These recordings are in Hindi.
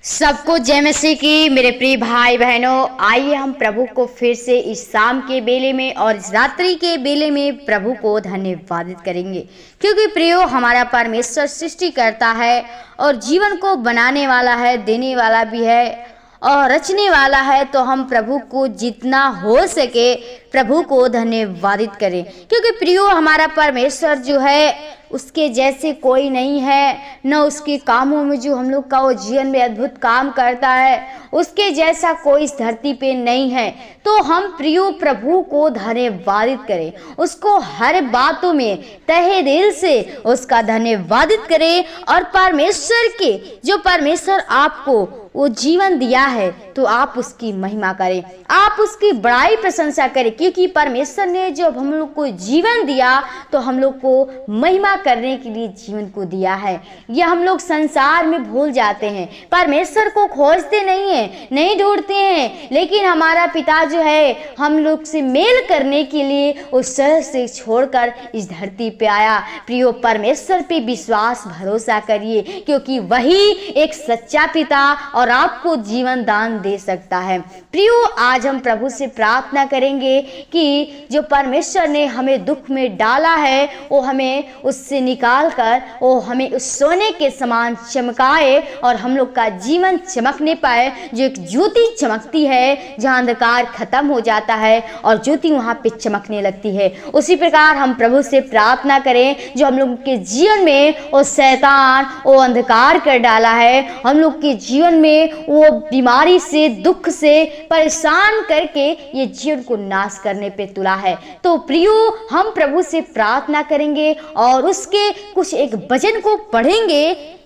सबको जय मसीह की। मेरे प्रिय भाई बहनों, आइए हम प्रभु को फिर से इस शाम के बेले में और इस रात्रि के बेले में प्रभु को धन्यवादित करेंगे, क्योंकि प्रियो हमारा परमेश्वर सृष्टि करता है और जीवन को बनाने वाला है, देने वाला भी है और रचने वाला है। तो हम प्रभु को जितना हो सके प्रभु को धन्यवादित करें, क्योंकि प्रियो हमारा परमेश्वर जो है उसके जैसे कोई नहीं है, न उसके कामों में जो हम लोग का वो जीवन में अद्भुत काम करता है उसके जैसा कोई इस धरती पे नहीं है। तो हम प्रियो प्रभु को धन्यवादित करें, उसको हर बातों में तहे दिल से उसका धन्यवादित करें और परमेश्वर के जो परमेश्वर आपको वो जीवन दिया है तो आप उसकी महिमा करें, आप उसकी बड़ाई प्रशंसा करें, क्योंकि परमेश्वर ने जब हम लोग को जीवन दिया तो हम लोग को महिमा करने के लिए जीवन को दिया है। यह हम लोग संसार में भूल जाते हैं, परमेश्वर को खोजते नहीं हैं, नहीं ढूंढते हैं, लेकिन हमारा पिता जो है हम लोग से मेल करने के लिए उस शहर से छोड़कर इस धरती पे आया। प्रियो परमेश्वर पे विश्वास भरोसा करिए, क्योंकि वही एक सच्चा पिता और आपको जीवन दान दे सकता है। प्रियो आज हम प्रभु से प्रार्थना करेंगे कि जो परमेश्वर ने हमें दुख में डाला है वो हमें उससे निकाल कर वो हमें उस सोने के समान चमकाए और हम लोग का जीवन चमकने पाए। जो एक ज्योति चमकती है जहाँ अंधकार खत्म हो जाता है और ज्योति वहाँ पे चमकने लगती है, उसी प्रकार हम प्रभु से प्रार्थना करें जो हम लोग के जीवन में वो शैतान वो अंधकार कर डाला है, हम लोग के जीवन में वो बीमारी से दुख से परेशान करके ये जीवन को नाश करने पे तुला है। तो प्रियो हम प्रभु से प्रार्थना करेंगे और उसके कुछ एक वचन को पढ़ेंगे।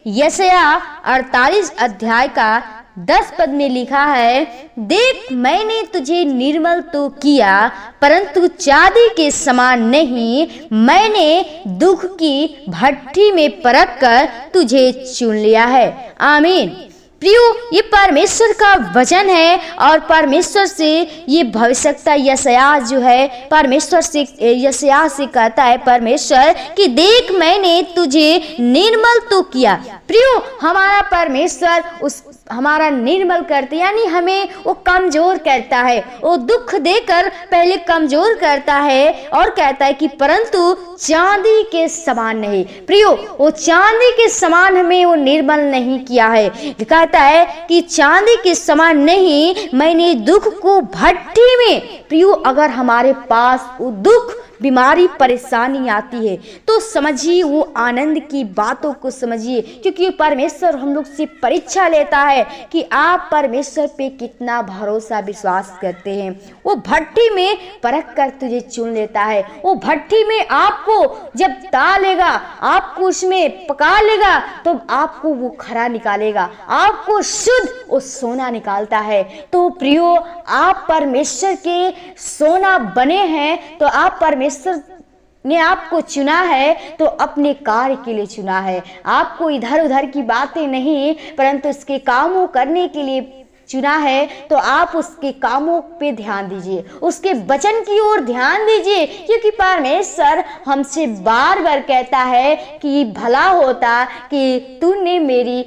यशायाह 48 अध्याय का 10 पद में लिखा है, देख मैंने तुझे निर्मल तो किया परंतु चांदी के समान नहीं, मैंने दुख की भट्ठी में परख कर तुझे चुन लिया है। आमीन। प्रियो ये परमेश्वर का वचन है और परमेश्वर से ये भविष्यता यशायाह जो है परमेश्वर से यशायाह से कहता है परमेश्वर कि देख मैंने तुझे निर्मल तो किया। प्रियो हमारा परमेश्वर उस हमारा निर्मल करते यानी हमें वो कमजोर करता है, वो दुख देकर पहले कमजोर करता है और कहता है कि परंतु चांदी के समान नहीं। प्रियो वो चांदी के समान हमें वो निर्मल नहीं किया है, कहता है कि चांदी के समान नहीं, मैंने दुख को भट्ठी में। प्रियो अगर हमारे पास वो दुख बीमारी परेशानी आती है तो समझिए वो आनंद की बातों को समझिए, क्योंकि परमेश्वर हम लोग से परीक्षा लेता है कि आप परमेश्वर पे कितना भरोसा विश्वास करते हैं। वो भट्ठी में परख कर तुझे चुन लेता है, वो भट्ठी में आपको जब डालेगा आपको उसमें पका लेगा तो आपको वो खरा निकालेगा, आपको शुद्ध वो सोना निकालता है। तो प्रियो आप परमेश्वर के सोना बने हैं, तो आप परमेश्वर ने आपको चुना है तो अपने कार्य के लिए चुना है, आपको इधर उधर की बातें नहीं परंतु उसके कामों करने के लिए चुना है। तो आप उसके कामों पे ध्यान दीजिए, उसके वचन की ओर ध्यान दीजिए, क्योंकि परमेश्वर हमसे बार बार कहता है कि भला होता कि तूने मेरी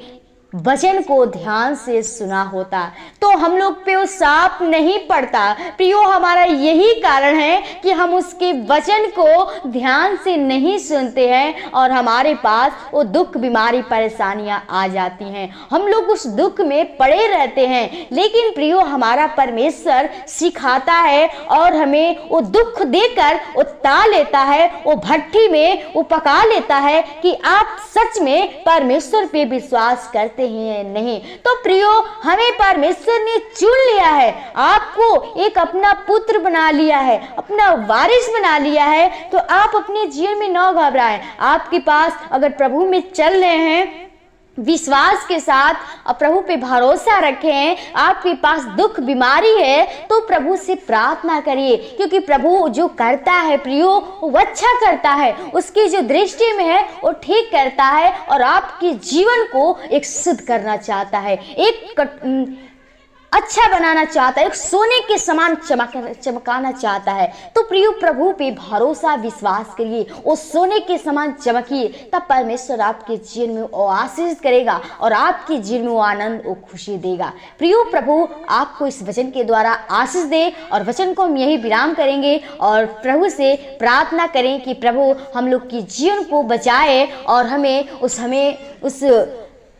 वचन को ध्यान से सुना होता। तो हम लोग पे वो साप नहीं पड़ता। प्रियो हमारा यही कारण है कि हम उसके वचन को ध्यान से नहीं सुनते हैं और हमारे पास वो दुख बीमारी परेशानियां आ जाती हैं, हम लोग उस दुख में पड़े रहते हैं। लेकिन प्रियो हमारा परमेश्वर सिखाता है और हमें वो दुख देकर वो ताल लेता है, वो भट्ठी में वो पका लेता है कि आप सच में परमेश्वर पे विश्वास करते हैं नहीं। तो प्रियो हमें परमेश्वर ने चुन लिया है, आपको एक अपना पुत्र बना लिया है, अपना वारिस बना लिया है। तो आप अपने जीवन में न घबराएं। आपके पास अगर प्रभु में चल रहे हैं विश्वास के साथ और प्रभु पे भरोसा रखें, आपके पास दुख बीमारी है तो प्रभु से प्रार्थना करिए, क्योंकि प्रभु जो करता है प्रियो वो अच्छा करता है, उसकी जो दृष्टि में है वो ठीक करता है और आपके जीवन को एक शुद्ध करना चाहता है। अच्छा बनाना चाहता है, एक सोने के समान चमकाना चाहता है। तो प्रियो, प्रभु पे भरोसा विश्वास करिए, वो सोने के समान चमकिए, तब परमेश्वर आपके जीवन में वो आशीष करेगा और आपके जीवन में वो आनंद, वो खुशी देगा। प्रियो, प्रभु आपको इस वचन के द्वारा आशीष दे और वचन को हम यही विराम करेंगे और प्रभु से प्रार्थना करें कि प्रभु हम लोग की जीवन को बचाए और हमें उस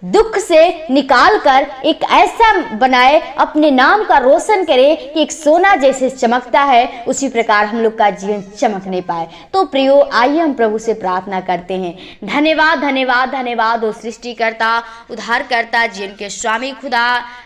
दुख से निकाल कर एक ऐसा बनाए, अपने नाम का रोशन करे कि एक सोना जैसे चमकता है, उसी प्रकार हम लोग का जीवन चमकने पाए। तो प्रियो, आइए हम प्रभु से प्रार्थना करते हैं। धन्यवाद धन्यवाद धन्यवाद ओ सृष्टिकर्ता, उद्धारकर्ता, जीवन के स्वामी खुदा।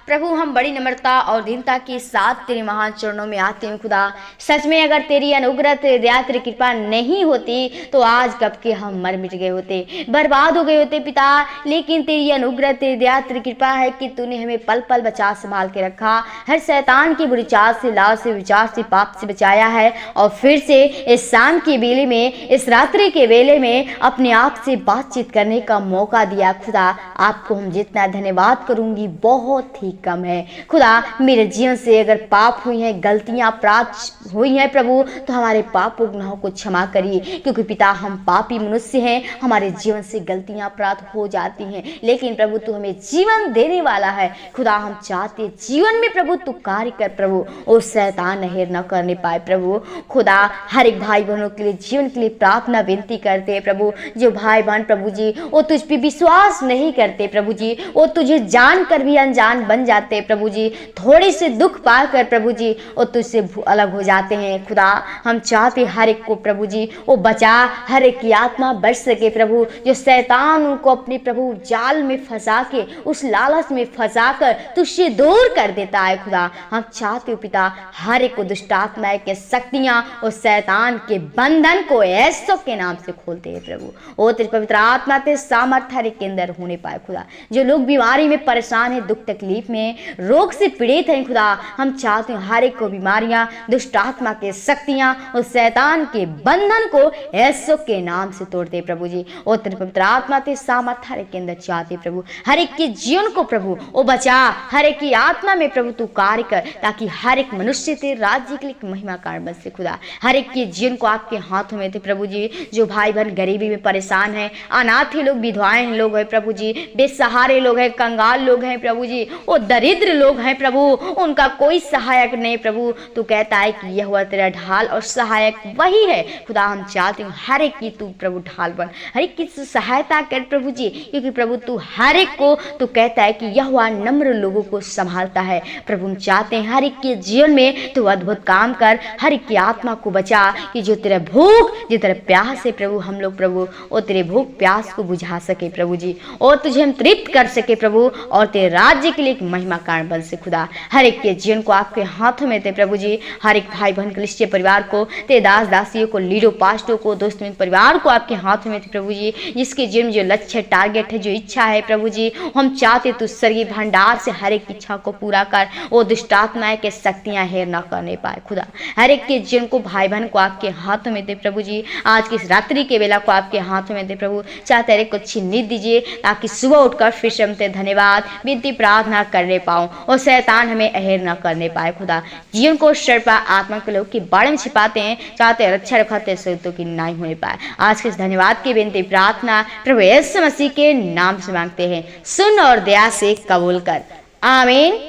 प्रभु, हम बड़ी नम्रता और दीनता के साथ तेरे महान चरणों में आते हैं खुदा। सच में अगर तेरी अनुग्रह, तेरी दया, तेरी कृपा नहीं होती तो आज कब के हम मर मिट गए होते, बर्बाद हो गए होते पिता। लेकिन तेरी अनुग्रह, तेरी दया, तेरी कृपा है कि तूने हमें पल पल बचा संभाल के रखा, हर शैतान की बुरी चाल से, लाल से, विचार से, पाप से बचाया है। और फिर से इस शाम के बेले में, इस रात्रि के बेले में अपने आप से बातचीत करने का मौका दिया खुदा। आपको हम जितना धन्यवाद करूंगी बहुत ही कम है खुदा। मेरे जीवन से अगर पाप हुई हैं, गलतियां, अपराध हुई हैं प्रभु, तो हमारे पापों गुनाहों को क्षमा करिए, क्योंकि पिता हम पापी मनुष्य हैं, हमारे जीवन से गलतियां, अपराध हो जाती हैं। लेकिन प्रभु तू हमें जीवन देने वाला है खुदा। हम चाहते जीवन में प्रभु तू कार्य कर प्रभु, और शैतान हेर न करने पाए प्रभु खुदा। हर एक भाई बहनों के लिए, जीवन के लिए प्रार्थना विनती करते हैं प्रभु। जो भाई बहन प्रभु जी वो तुझ पे विश्वास नहीं करते प्रभु जी, वो तुझे जान कर भी अनजान बन जाते हैं प्रभु जी, थोड़े से दुख पाकर प्रभु जी वो तुझसे अलग हो जाते हैं खुदा। हम चाहते हर एक को प्रभु जी वो बचा, हर एक की आत्मा बच सके प्रभु। जो शैतान उनको अपने प्रभु जाल में फंसा के, उस लालच में फंसा कर तुझसे दूर कर देता है खुदा। हम चाहते हो पिता हर एक को दुष्ट आत्माएं के शक्तियां और शैतान के बंधन को यीशु के नाम से खोलते हैं प्रभु। ओ तेरी पवित्र आत्मा ते सामर्थ्य हर एक के अंदर होने पाए खुदा। जो लोग बीमारी में परेशान है, दुख तकलीफ में, रोग से पीड़ित हैं खुदा, हम चाहते हैं हर एक को बीमारियां, दुष्ट आत्मा के शक्तियां और शैतान के बंधन को यीशु के नाम से तोड़ते प्रभु जी। ओ तेरी पवित्र आत्मा ते सामर्थ्य हर एक के अंदर चाहते प्रभु, हर एक के जीवन को प्रभु ओ बचा, हर एक की आत्मा में प्रभु तू कार्य कर, ताकि हर एक मनुष्य तेरे राज्य के लिए महिमा कारण बन सके खुदा। हर एक के जीवन को आपके हाथों में थे प्रभु जी। जो भाई बहन गरीबी में परेशान है, अनाथ लोग, विधवाएं लोग हैं प्रभु जी, बेसहारे लोग हैं, कंगाल लोग हैं प्रभु जी, वो दरिद्र लोग हैं प्रभु, उनका कोई सहायक नहीं प्रभु। तू कहता है कि यह हुआ तेरा ढाल और सहायक वही है खुदा। हम चाहते हैं हर एक की तू प्रभु ढाल बन, हर एक की सहायता कर प्रभु जी, क्योंकि प्रभु तू हर एक को तू कहता है कि यह हुआ नम्र लोगों को संभालता है प्रभु। हम चाहते हैं हर एक के जीवन में तू अद्भुत काम कर, हर एक की आत्मा को बचा, कि जो तेरा भूख, जो तेरा प्यास है प्रभु, हम लोग प्रभु वो तेरे भूख प्यास को बुझा सके प्रभु जी, और तुझे हम तृप्त कर सके प्रभु, और तेरे राज्य के लिए एक महिमा कारण बन से खुदा। हर एक के जीवन को आपके हाथों में थे प्रभु जी। हर एक भाई बहन क्रिश्चियन परिवार को, तेरे दास दासियों को, लीडो पास्टों को, दोस्त मित्र परिवार को आपके हाथों में थे प्रभु जी। जिसके जीवन में जो लक्ष्य, टारगेट है, जो इच्छा है प्रभु जी, हम चाहते तू स्वर्गीय भंडार से हर एक इच्छा को पूरा कर, वो दुष्ट आत्माएं के शक्तियां हेर ना करने पाए खुदा। हर एक के जीवन को, भाई बहन को आपके हाथों में दे प्रभु जी। आज की इस रात्रि के बेला को आपके हाथों में दे प्रभु। चाहते हर एक को अच्छी नींद दीजिए, ताकि सुबह उठकर फिर से हम तेरे धन्यवाद विनती प्रार्थना करने पाऊं, और शैतान हमें अहेर ना करने पाए खुदा। जीवन को सर्पा आत्मा के लोग के बारे में छिपाते हैं, चाहते रक्षा रखाते तो की नहीं होने पाए। आज के इस धन्यवाद की विनती प्रार्थना प्रभु यीशु मसीह के नाम से मांगते हैं, सुन और दया से कबूल कर। आमीन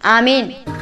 आमीन।